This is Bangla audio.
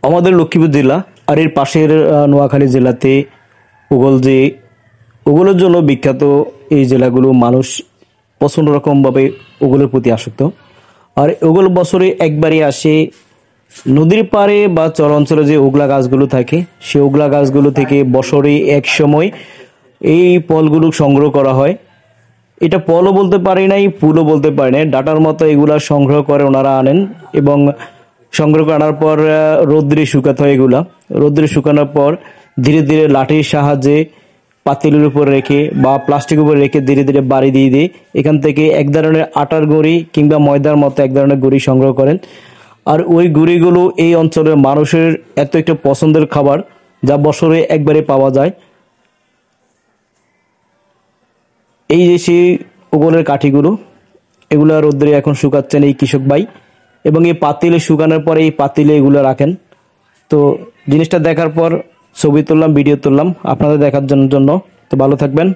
আমাদের লক্ষ্মীপুর জেলা আর এর পাশের নোয়াখালী জেলাতে ওগুলোর জন্য বিখ্যাত। এই জেলাগুলো মানুষ প্রচণ্ড রকমভাবে ওগুলোর প্রতি আসক্ত। আর ওগুলো বছরে একবারই আসে নদীর পাড়ে বা চর অঞ্চলে যে ওগলা গাছগুলো থাকে, সেই ওগলা গাছগুলো থেকে বছরে এক সময় এই ফলগুলো সংগ্রহ করা হয়। এটা ফলও বলতে পারি নাই, ফুলও বলতে পারি নাই, ডাটার মতো এগুলা সংগ্রহ করে ওনারা আনেন এবং সংগ্রহ করে আনার পর রৌদ্রে শুকাতে হয়। এগুলা রৌদ্রে শুকানোর পর ধীরে ধীরে লাঠির সাহায্যে পাতিলের উপর রেখে বা প্লাস্টিক উপর রেখে ধীরে ধীরে বাড়ি দিয়ে দিয়ে এখান থেকে এক ধরনের আটার গুঁড়ি কিংবা ময়দার মতো এক ধরনের গুঁড়ি সংগ্রহ করেন। আর ওই গুঁড়িগুলো এই অঞ্চলের মানুষের এত একটা পছন্দের খাবার, যা বছরে একবারে পাওয়া যায়। এই যে সেই ওগলের কাঠিগুলো, এগুলো রোদ্রে এখন শুকাচ্ছেন এই কৃষক ভাই, এবং এই পাতিলে শুকানোর পরে এই পাতিলে এগুলো রাখেন। তো জিনিসটা দেখার পর ছবি তুললাম, ভিডিও তুললাম আপনাদের দেখার জন্য। তো ভালো থাকবেন।